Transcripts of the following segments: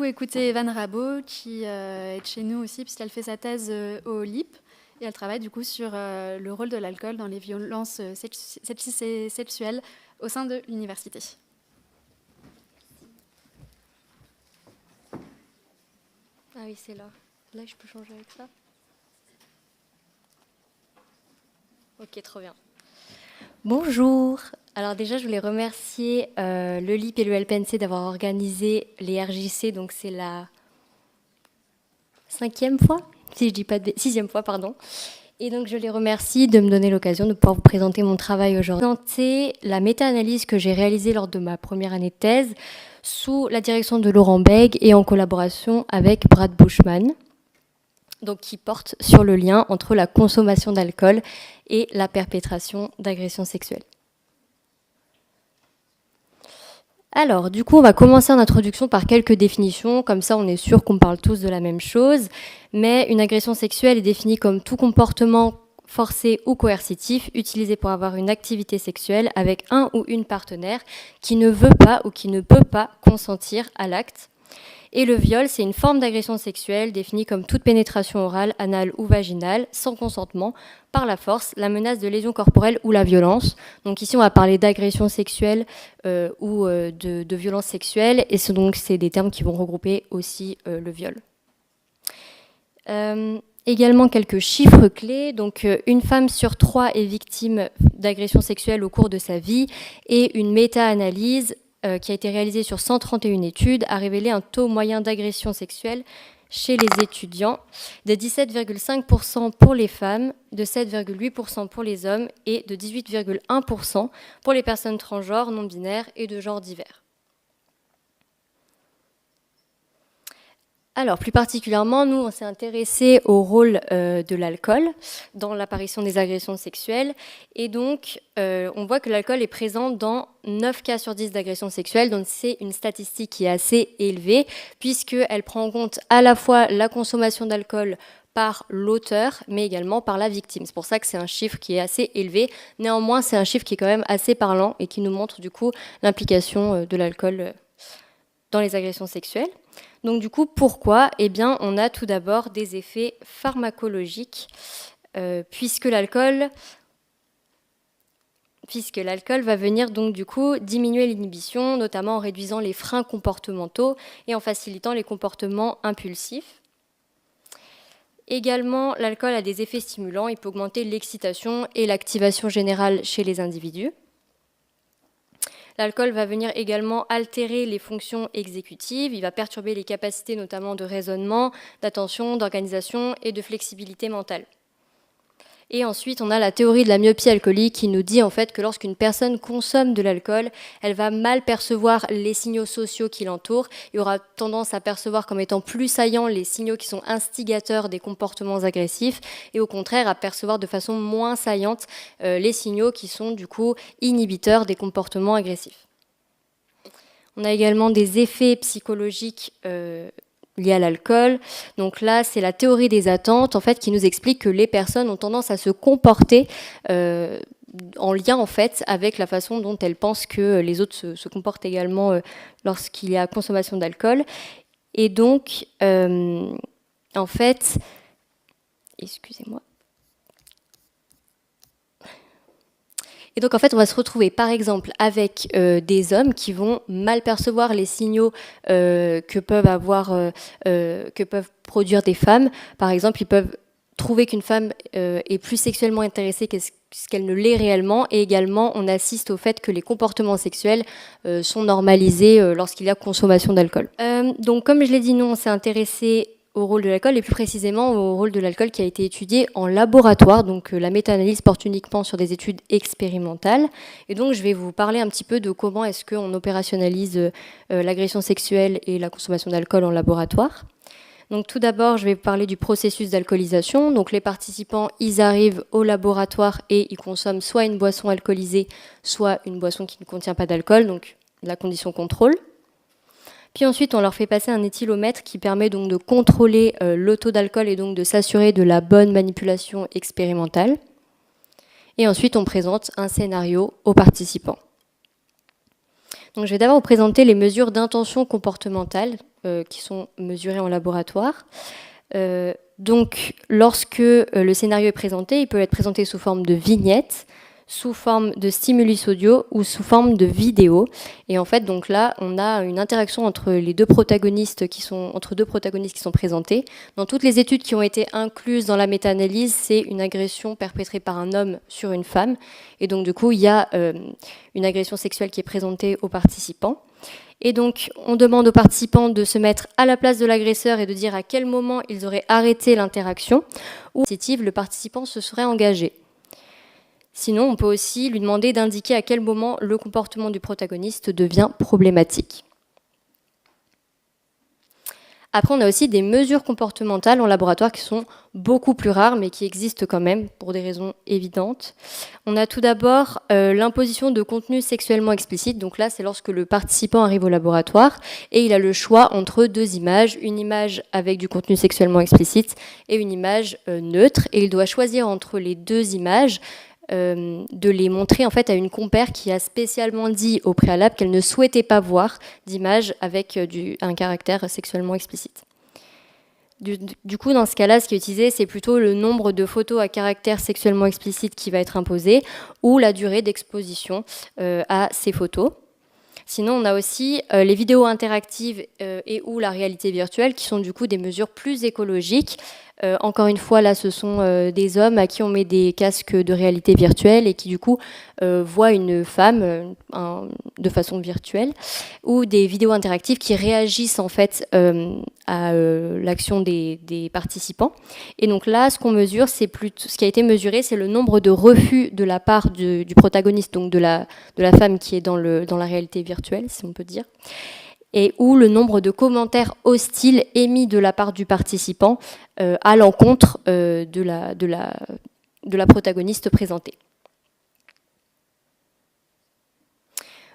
écouter Evan Rabot, qui est de chez nous aussi, puisqu'elle fait sa thèse au LIP. Et elle travaille du coup sur le rôle de l'alcool dans les violences sexuelles au sein de l'université. Ah oui, c'est là. Là, je peux changer avec ça. Ok, trop bien. Bonjour. Alors déjà, je voulais remercier le LIP et le LPNC d'avoir organisé les RJC. Donc c'est la 5e fois, si je dis pas de 6e fois, pardon. Et donc je les remercie de me donner l'occasion de pouvoir vous présenter mon travail aujourd'hui. Présenter la méta-analyse que j'ai réalisée lors de ma première année de thèse sous la direction de Laurent Bègue et en collaboration avec Brad Bushman, donc qui porte sur le lien entre la consommation d'alcool et la perpétration d'agressions sexuelles. Alors, du coup, on va commencer en introduction par quelques définitions, comme ça on est sûr qu'on parle tous de la même chose, mais une agression sexuelle est définie comme tout comportement forcé ou coercitif utilisé pour avoir une activité sexuelle avec un ou une partenaire qui ne veut pas ou qui ne peut pas consentir à l'acte. Et le viol, c'est une forme d'agression sexuelle définie comme toute pénétration orale, anale ou vaginale, sans consentement, par la force, la menace de lésion corporelle ou la violence. Donc ici, on va parler d'agression sexuelle ou de violence sexuelle, et c'est des termes qui vont regrouper aussi le viol. Également quelques chiffres clés. Donc, une femme sur 3 est victime d'agression sexuelle au cours de sa vie, et une méta-analyse qui a été réalisée sur 131 études, a révélé un taux moyen d'agression sexuelle chez les étudiants de 17,5% pour les femmes, de 7,8% pour les hommes et de 18,1% pour les personnes transgenres, non-binaires et de genres divers. Alors, plus particulièrement, nous, on s'est intéressé au rôle de l'alcool dans l'apparition des agressions sexuelles. Et donc, on voit que l'alcool est présent dans 9 cas sur 10 d'agressions sexuelles. Donc, c'est une statistique qui est assez élevée, puisqu'elle prend en compte à la fois la consommation d'alcool par l'auteur, mais également par la victime. C'est pour ça que c'est un chiffre qui est assez élevé. Néanmoins, c'est un chiffre qui est quand même assez parlant et qui nous montre, du coup, l'implication de l'alcool dans les agressions sexuelles. Donc du coup, pourquoi ? Eh bien, on a tout d'abord des effets pharmacologiques, puisque l'alcool va venir donc du coup diminuer l'inhibition, notamment en réduisant les freins comportementaux et en facilitant les comportements impulsifs. Également, l'alcool a des effets stimulants, il peut augmenter l'excitation et l'activation générale chez les individus. L'alcool va venir également altérer les fonctions exécutives, il va perturber les capacités notamment de raisonnement, d'attention, d'organisation et de flexibilité mentale. Et ensuite, on a la théorie de la myopie alcoolique qui nous dit en fait que lorsqu'une personne consomme de l'alcool, elle va mal percevoir les signaux sociaux qui l'entourent et aura tendance à percevoir comme étant plus saillants les signaux qui sont instigateurs des comportements agressifs et au contraire à percevoir de façon moins saillante les signaux qui sont du coup inhibiteurs des comportements agressifs. On a également des effets psychologiques liées à l'alcool. Donc là, c'est la théorie des attentes, en fait, qui nous explique que les personnes ont tendance à se comporter en lien, en fait, avec la façon dont elles pensent que les autres se comportent également lorsqu'il y a consommation d'alcool. Et donc, en fait, excusez-moi. Et donc, en fait, on va se retrouver, par exemple, avec des hommes qui vont mal percevoir les signaux que peuvent produire des femmes. Par exemple, ils peuvent trouver qu'une femme est plus sexuellement intéressée que ce qu'elle ne l'est réellement. Et également, on assiste au fait que les comportements sexuels sont normalisés lorsqu'il y a consommation d'alcool. Donc, comme je l'ai dit, nous, on s'est intéressé au rôle de l'alcool et plus précisément au rôle de l'alcool qui a été étudié en laboratoire. Donc la méta-analyse porte uniquement sur des études expérimentales. Et donc je vais vous parler un petit peu de comment est-ce qu'on opérationnalise l'agression sexuelle et la consommation d'alcool en laboratoire. Donc tout d'abord, je vais vous parler du processus d'alcoolisation. Donc les participants, ils arrivent au laboratoire et ils consomment soit une boisson alcoolisée, soit une boisson qui ne contient pas d'alcool, donc la condition contrôle. Puis ensuite, on leur fait passer un éthylomètre qui permet donc de contrôler le taux d'alcool et donc de s'assurer de la bonne manipulation expérimentale. Et ensuite, on présente un scénario aux participants. Donc, je vais d'abord vous présenter les mesures d'intention comportementale qui sont mesurés en laboratoire. Donc, lorsque le scénario est présenté, il peut être présenté sous forme de vignette, sous forme de stimulus audio ou sous forme de vidéo. Et en fait, donc là, on a une interaction entre les deux protagonistes qui sont présentés. Dans toutes les études qui ont été incluses dans la méta-analyse, c'est une agression perpétrée par un homme sur une femme. Et donc, du coup, il y a une agression sexuelle qui est présentée aux participants. Et donc, on demande aux participants de se mettre à la place de l'agresseur et de dire à quel moment ils auraient arrêté l'interaction, ou le participant se serait engagé. Sinon, on peut aussi lui demander d'indiquer à quel moment le comportement du protagoniste devient problématique. Après, on a aussi des mesures comportementales en laboratoire qui sont beaucoup plus rares, mais qui existent quand même pour des raisons évidentes. On a tout d'abord l'imposition de contenu sexuellement explicite. Donc là, c'est lorsque le participant arrive au laboratoire et il a le choix entre deux images, une image avec du contenu sexuellement explicite et une image neutre. Et il doit choisir entre les deux images, de les montrer en fait à une compère qui a spécialement dit au préalable qu'elle ne souhaitait pas voir d'image avec un caractère sexuellement explicite. Du coup, dans ce cas-là, ce qui est utilisé, c'est plutôt le nombre de photos à caractère sexuellement explicite qui va être imposé ou la durée d'exposition à ces photos. Sinon, on a aussi les vidéos interactives et ou la réalité virtuelle qui sont du coup des mesures plus écologiques. Encore une fois, là, ce sont des hommes à qui on met des casques de réalité virtuelle et qui, du coup, voient une femme de façon virtuelle, ou des vidéos interactives qui réagissent, en fait, à l'action des participants. Et donc là, ce qu'on mesure, ce qui a été mesuré, c'est le nombre de refus de la part du protagoniste, donc de la femme qui est dans la réalité virtuelle, si on peut dire, et ou le nombre de commentaires hostiles émis de la part du participant à l'encontre de la protagoniste présentée.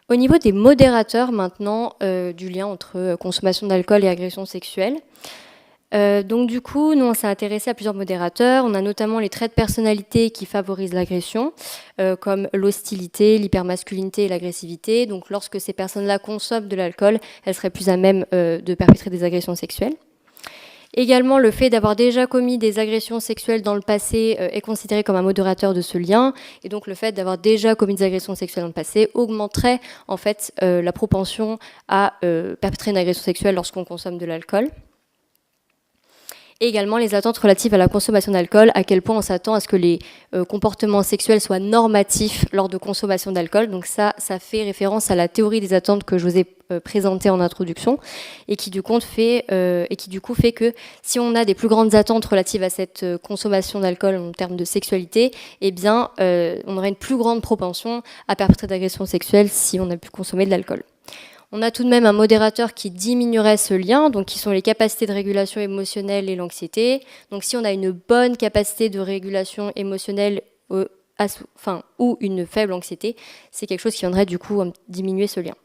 Au niveau des modérateurs maintenant, du lien entre consommation d'alcool et agression sexuelle, donc du coup, nous on s'est intéressé à plusieurs modérateurs. On a notamment les traits de personnalité qui favorisent l'agression, comme l'hostilité, l'hypermasculinité et l'agressivité. Donc lorsque ces personnes-là consomment de l'alcool, elles seraient plus à même de perpétrer des agressions sexuelles. Également, le fait d'avoir déjà commis des agressions sexuelles dans le passé est considéré comme un modérateur de ce lien. Et donc le fait d'avoir déjà commis des agressions sexuelles dans le passé augmenterait en fait la propension à perpétrer une agression sexuelle lorsqu'on consomme de l'alcool. Et également les attentes relatives à la consommation d'alcool, à quel point on s'attend à ce que les comportements sexuels soient normatifs lors de consommation d'alcool. Donc ça fait référence à la théorie des attentes que je vous ai présentée en introduction et qui du coup fait que si on a des plus grandes attentes relatives à cette consommation d'alcool en termes de sexualité, eh bien on aurait une plus grande propension à perpétrer d'agressions sexuelles si on a pu consommer de l'alcool. On a tout de même un modérateur qui diminuerait ce lien, donc qui sont les capacités de régulation émotionnelle et l'anxiété. Donc si on a une bonne capacité de régulation émotionnelle ou une faible anxiété, c'est quelque chose qui viendrait du coup diminuer ce lien.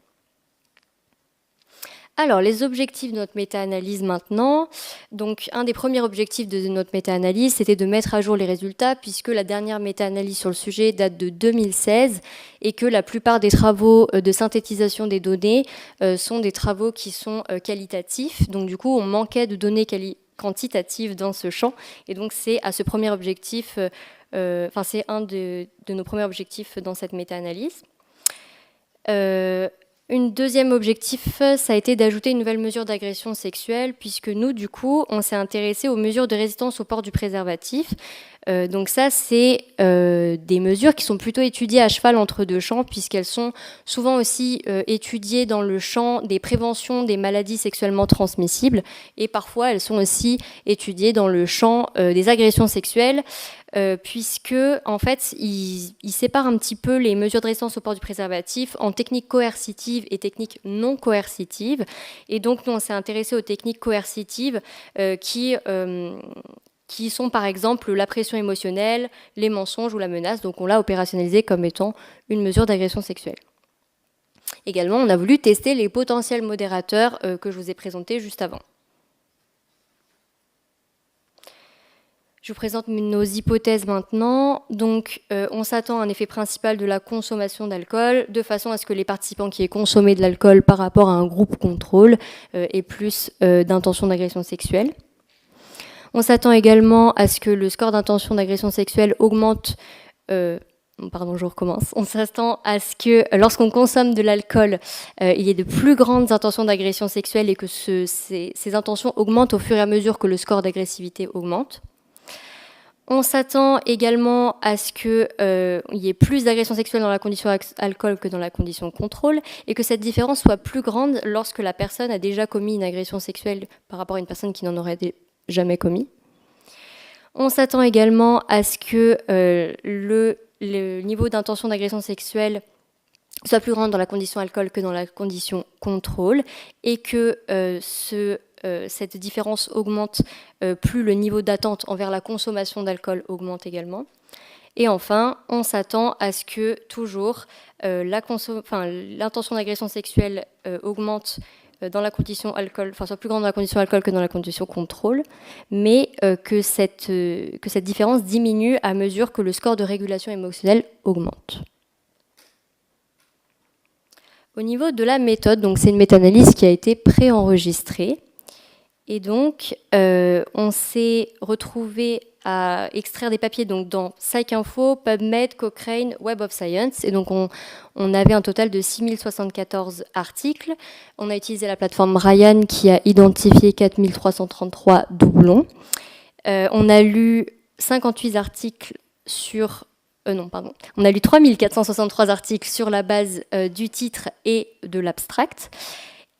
Alors, les objectifs de notre méta-analyse maintenant. Donc, un des premiers objectifs de notre méta-analyse, c'était de mettre à jour les résultats, puisque la dernière méta-analyse sur le sujet date de 2016 et que la plupart des travaux de synthétisation des données sont des travaux qui sont qualitatifs. Donc, du coup, on manquait de données quantitatives dans ce champ. Et donc, c'est à ce premier objectif, c'est un de nos premiers objectifs dans cette méta-analyse. Un deuxième objectif, ça a été d'ajouter une nouvelle mesure d'agression sexuelle, puisque nous, du coup, on s'est intéressé aux mesures de résistance au port du préservatif. Donc ça, c'est des mesures qui sont plutôt étudiées à cheval entre deux champs, puisqu'elles sont souvent aussi étudiées dans le champ des préventions des maladies sexuellement transmissibles, et parfois elles sont aussi étudiées dans le champ des agressions sexuelles, puisque en fait, ils séparent un petit peu les mesures de résistance au port du préservatif en techniques coercitives et techniques non coercitives. Et donc, nous, on s'est intéressé aux techniques coercitives qui sont par exemple la pression émotionnelle, les mensonges ou la menace. Donc, on l'a opérationnalisé comme étant une mesure d'agression sexuelle. Également, on a voulu tester les potentiels modérateurs que je vous ai présentés juste avant. Je vous présente nos hypothèses maintenant. Donc, on s'attend à un effet principal de la consommation d'alcool, de façon à ce que les participants qui aient consommé de l'alcool par rapport à un groupe contrôle aient plus d'intention d'agression sexuelle. On s'attend également à ce que le score d'intention d'agression sexuelle augmente. Je recommence. On s'attend à ce que lorsqu'on consomme de l'alcool, il y ait de plus grandes intentions d'agression sexuelle et que ces intentions augmentent au fur et à mesure que le score d'agressivité augmente. On s'attend également à ce qu'il y ait plus d'agression sexuelle dans la condition alcool que dans la condition contrôle et que cette différence soit plus grande lorsque la personne a déjà commis une agression sexuelle par rapport à une personne qui n'en aurait jamais commis. On s'attend également à ce que le niveau d'intention d'agression sexuelle soit plus grand dans la condition alcool que dans la condition contrôle et que cette différence augmente plus le niveau d'attente envers la consommation d'alcool augmente également. Et enfin, on s'attend à ce que toujours l'intention d'agression sexuelle augmente dans la condition alcool, soit plus grande dans la condition alcool que dans la condition contrôle, mais que cette différence diminue à mesure que le score de régulation émotionnelle augmente. Au niveau de la méthode, donc c'est une méta-analyse qui a été préenregistrée. Et donc, on s'est retrouvé à extraire des papiers donc, dans PsycInfo, PubMed, Cochrane, Web of Science. Et donc, on avait un total de 6074 articles. On a utilisé la plateforme Ryan qui a identifié 4333 doublons. On a lu 58 articles sur... On a lu 3463 articles sur la base du titre et de l'abstract.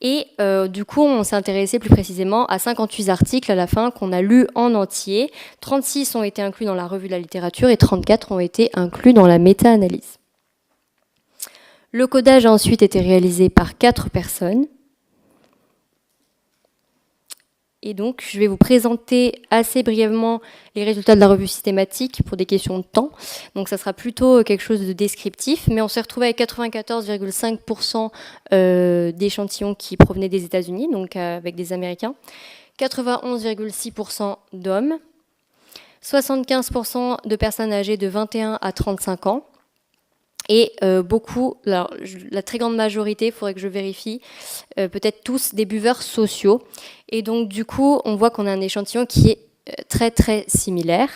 Et du coup, on s'est intéressé plus précisément à 58 articles à la fin qu'on a lus en entier. 36 ont été inclus dans la revue de la littérature et 34 ont été inclus dans la méta-analyse. Le codage a ensuite été réalisé par 4 personnes. Et donc, je vais vous présenter assez brièvement les résultats de la revue systématique pour des questions de temps. Donc, ça sera plutôt quelque chose de descriptif, mais on s'est retrouvé avec 94,5% d'échantillons qui provenaient des États-Unis, donc avec des Américains, 91,6% d'hommes, 75% de personnes âgées de 21 à 35 ans, et la très grande majorité, il faudrait que je vérifie, peut-être tous des buveurs sociaux. Et donc du coup, on voit qu'on a un échantillon qui est très très similaire.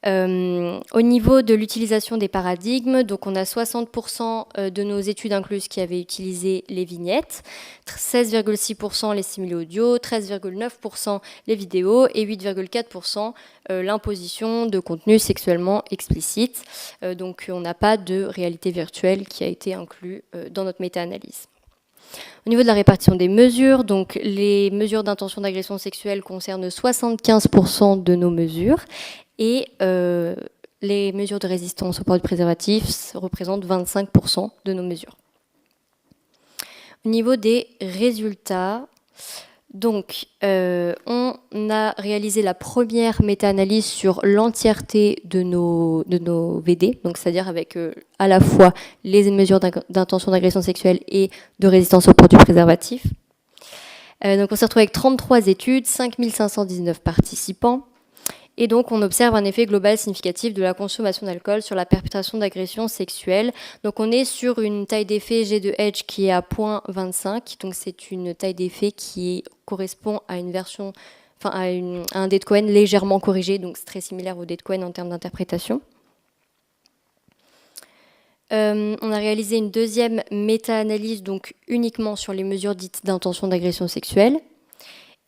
Au niveau de l'utilisation des paradigmes, donc on a 60% de nos études incluses qui avaient utilisé les vignettes, 16,6% les simili audio, 13,9% les vidéos et 8,4% l'imposition de contenu sexuellement explicite. Donc on n'a pas de réalité virtuelle qui a été inclus dans notre méta-analyse. Au niveau de la répartition des mesures, donc les mesures d'intention d'agression sexuelle concernent 75% de nos mesures et les mesures de résistance au port du préservatif représentent 25% de nos mesures. Au niveau des résultats, donc on a réalisé la première méta-analyse sur l'entièreté de nos VD, donc c'est-à-dire avec à la fois les mesures d'intention d'agression sexuelle et de résistance au port du préservatif. Donc on s'est retrouvé avec 33 études, 5519 participants. Et donc, on observe un effet global significatif de la consommation d'alcool sur la perpétration d'agressions sexuelles. Donc, on est sur une taille d'effet G de Edge qui est à 0.25. Donc, c'est une taille d'effet qui correspond à une version, à un dé de Cohen légèrement corrigé. Donc, c'est très similaire au dé de Cohen en termes d'interprétation. On a réalisé une deuxième méta-analyse, donc uniquement sur les mesures dites d'intention d'agression sexuelle.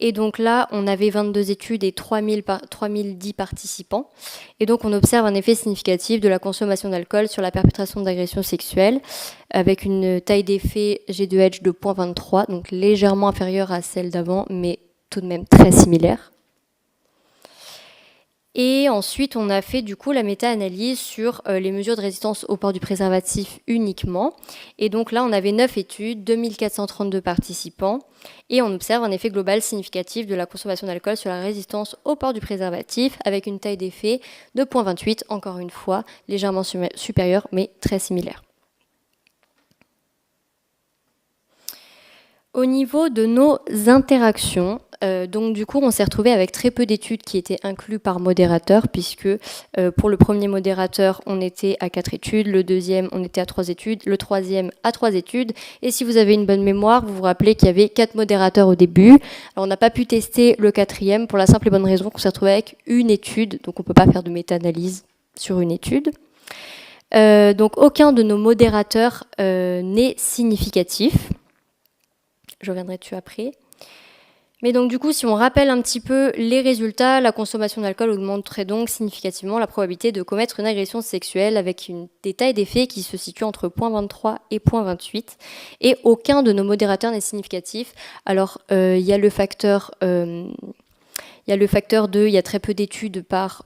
Et donc là, on avait 22 études et 3010 participants. Et donc, on observe un effet significatif de la consommation d'alcool sur la perpétration d'agressions sexuelles, avec une taille d'effet G de Edge de 0.23, donc légèrement inférieure à celle d'avant, mais tout de même très similaire. Et ensuite, on a fait du coup la méta-analyse sur les mesures de résistance au port du préservatif uniquement. Et donc là, on avait 9 études, 2432 participants. Et on observe un effet global significatif de la consommation d'alcool sur la résistance au port du préservatif, avec une taille d'effet de 0.28, encore une fois, légèrement supérieure, mais très similaire. Au niveau de nos interactions, donc du coup, on s'est retrouvé avec très peu d'études qui étaient incluses par modérateur, puisque pour le premier modérateur, on était à 4 études, le deuxième, on était à 3 études, le troisième à 3 études. Et si vous avez une bonne mémoire, vous vous rappelez qu'il y avait 4 modérateurs au début. Alors, on n'a pas pu tester le quatrième pour la simple et bonne raison qu'on s'est retrouvé avec une étude, donc on ne peut pas faire de méta-analyse sur une étude. Donc, aucun de nos modérateurs n'est significatif. Je reviendrai dessus après. Mais donc du coup, si on rappelle un petit peu les résultats, la consommation d'alcool augmenterait donc significativement la probabilité de commettre une agression sexuelle avec des tailles d'effet qui se situent entre 0,23 et 0,28. Et aucun de nos modérateurs n'est significatif. Alors, il y a le facteur... il y a le facteur il y a très peu d'études par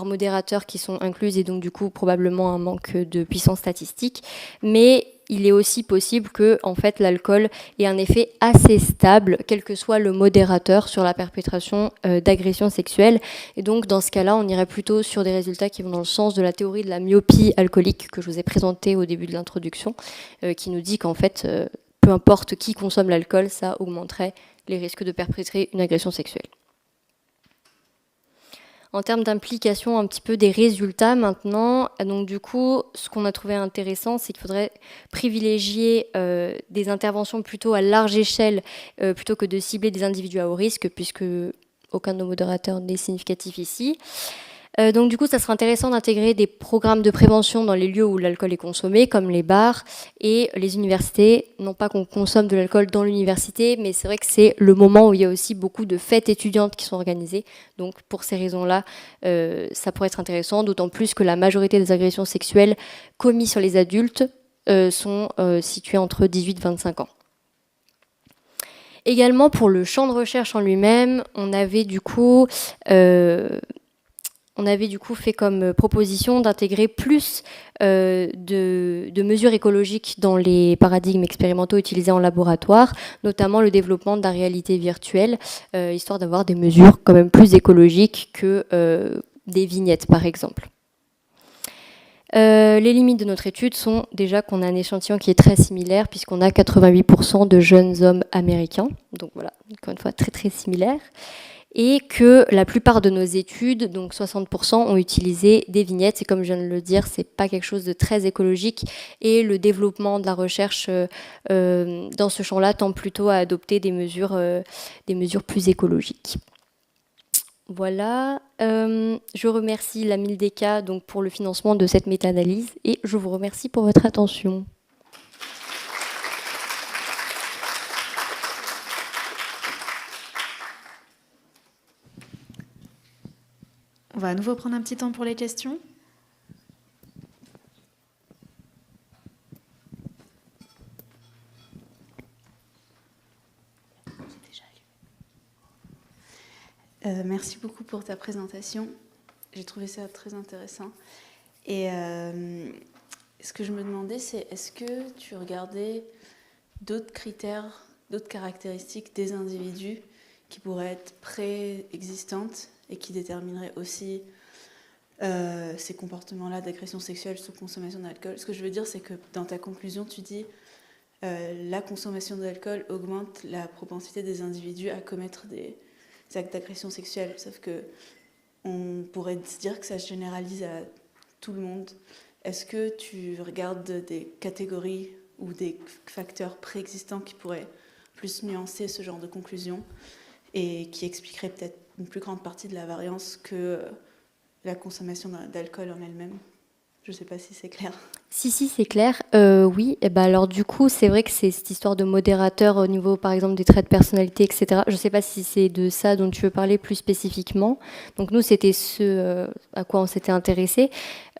modérateur qui sont incluses et donc du coup probablement un manque de puissance statistique. Mais il est aussi possible que en fait, l'alcool ait un effet assez stable, quel que soit le modérateur, sur la perpétration d'agressions sexuelles. Et donc dans ce cas-là, on irait plutôt sur des résultats qui vont dans le sens de la théorie de la myopie alcoolique que je vous ai présentée au début de l'introduction, qui nous dit qu'en fait, peu importe qui consomme l'alcool, ça augmenterait les risques de perpétrer une agression sexuelle. En termes d'implication un petit peu des résultats maintenant, donc du coup, ce qu'on a trouvé intéressant, c'est qu'il faudrait privilégier des interventions plutôt à large échelle plutôt que de cibler des individus à haut risque, puisque aucun de nos modérateurs n'est significatif ici. Donc du coup, ça serait intéressant d'intégrer des programmes de prévention dans les lieux où l'alcool est consommé, comme les bars et les universités. Non pas qu'on consomme de l'alcool dans l'université, mais c'est vrai que c'est le moment où il y a aussi beaucoup de fêtes étudiantes qui sont organisées. Donc pour ces raisons-là, ça pourrait être intéressant, d'autant plus que la majorité des agressions sexuelles commises sur les adultes sont situées entre 18 et 25 ans. Également, pour le champ de recherche en lui-même, on avait du coup fait comme proposition d'intégrer plus de mesures écologiques dans les paradigmes expérimentaux utilisés en laboratoire, notamment le développement de la réalité virtuelle, histoire d'avoir des mesures quand même plus écologiques que des vignettes, par exemple. Les limites de notre étude sont déjà qu'on a un échantillon qui est très similaire, puisqu'on a 88% de jeunes hommes américains, donc voilà, encore une fois, très très similaire. Et que la plupart de nos études, donc 60%, ont utilisé des vignettes. Et comme je viens de le dire, c'est pas quelque chose de très écologique. Et le développement de la recherche dans ce champ-là tend plutôt à adopter des mesures plus écologiques. Voilà. Je remercie la Mildeka donc pour le financement de cette méta-analyse et je vous remercie pour votre attention. On va à nouveau prendre un petit temps pour les questions. Merci beaucoup pour ta présentation. J'ai trouvé ça très intéressant. Et ce que je me demandais, c'est est-ce que tu regardais d'autres critères, d'autres caractéristiques des individus qui pourraient être préexistantes et qui déterminerait aussi ces comportements-là d'agression sexuelle sous consommation d'alcool. Ce que je veux dire, c'est que dans ta conclusion, tu dis la consommation d'alcool augmente la propensité des individus à commettre des actes d'agression sexuelle. Sauf que on pourrait se dire que ça se généralise à tout le monde. Est-ce que tu regardes des catégories ou des facteurs préexistants qui pourraient plus nuancer ce genre de conclusion et qui expliqueraient peut-être une plus grande partie de la variance que la consommation d'alcool en elle-même? Je ne sais pas si c'est clair. Si, c'est clair. Oui, et ben alors du coup, c'est vrai que c'est cette histoire de modérateur au niveau, par exemple, des traits de personnalité, etc. Je ne sais pas si c'est de ça dont tu veux parler plus spécifiquement. Donc nous, c'était ce à quoi on s'était intéressé.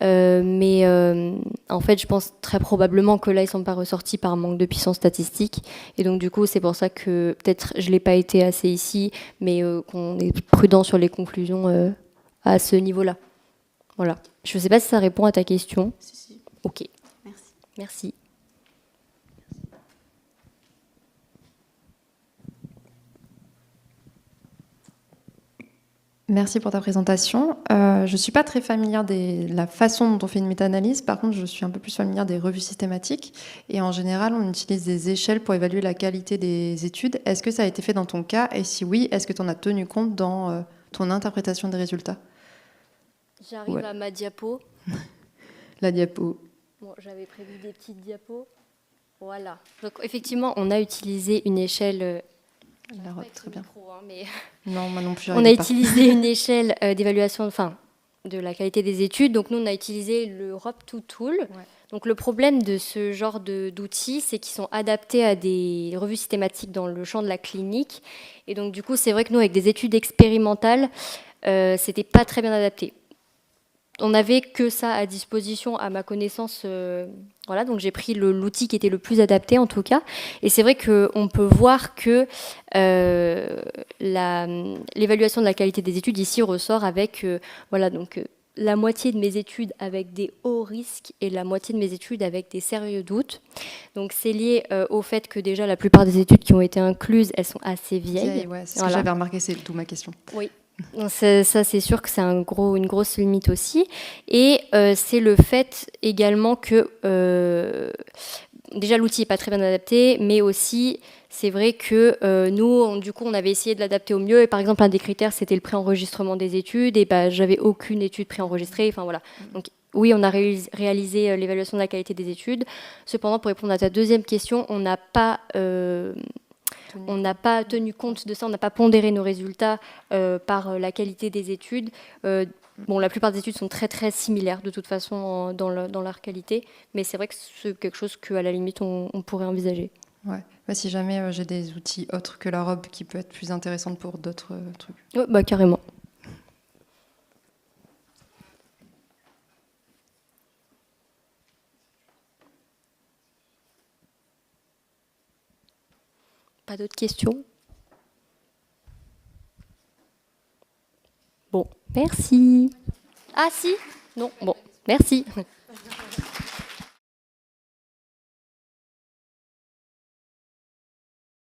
Mais en fait, je pense très probablement que là, ils ne sont pas ressortis par manque de puissance statistique. Et donc du coup, c'est pour ça que peut-être je ne l'ai pas été assez ici, mais qu'on est prudent sur les conclusions à ce niveau-là. Voilà. Je ne sais pas si ça répond à ta question. Si. Ok. Merci. Merci. Merci pour ta présentation. Je ne suis pas très familière de la façon dont on fait une méta-analyse. Par contre, je suis un peu plus familière des revues systématiques. Et en général, on utilise des échelles pour évaluer la qualité des études. Est-ce que ça a été fait dans ton cas? Et si oui, est-ce que tu en as tenu compte dans ton interprétation des résultats? J'arrive à ma diapo. La diapo. Bon, j'avais prévu des petites diapos. Voilà. Donc, effectivement, on a utilisé une échelle... La robe, très bien. Micro, hein, mais... Non, moi non plus. On a utilisé une échelle d'évaluation de la qualité des études. Donc, nous, on a utilisé le ROP2 Tool. Ouais. Donc, le problème de ce genre d'outils, c'est qu'ils sont adaptés à des revues systématiques dans le champ de la clinique. Et donc, du coup, c'est vrai que nous, avec des études expérimentales, c'était pas très bien adapté. On n'avait que ça à disposition, à ma connaissance. Voilà, donc j'ai pris l'outil qui était le plus adapté, en tout cas. Et c'est vrai qu'on peut voir que l'évaluation de la qualité des études ici ressort avec voilà, donc, la moitié de mes études avec des hauts risques et la moitié de mes études avec des sérieux doutes. Donc c'est lié au fait que déjà la plupart des études qui ont été incluses, elles sont assez vieilles. Ouais, c'est ce que j'avais remarqué, c'est tout ma question. Oui. Ça, c'est sûr que c'est une grosse limite aussi. Et c'est le fait également que déjà l'outil n'est pas très bien adapté, mais aussi c'est vrai que nous, du coup, on avait essayé de l'adapter au mieux. Et par exemple, un des critères, c'était le préenregistrement des études. Et j'avais aucune étude préenregistrée. Enfin voilà. Donc oui, on a réalisé l'évaluation de la qualité des études. Cependant, pour répondre à ta deuxième question, on n'a pas tenu compte de ça, on n'a pas pondéré nos résultats par la qualité des études. Bon, la plupart des études sont très très similaires de toute façon dans leur qualité, mais c'est vrai que c'est quelque chose qu'à la limite on pourrait envisager. Ouais. Si jamais j'ai des outils autres que la robe qui peut être plus intéressante pour d'autres trucs. Ouais, carrément. Pas d'autres questions? Bon, merci. Ah si? Non, bon, merci.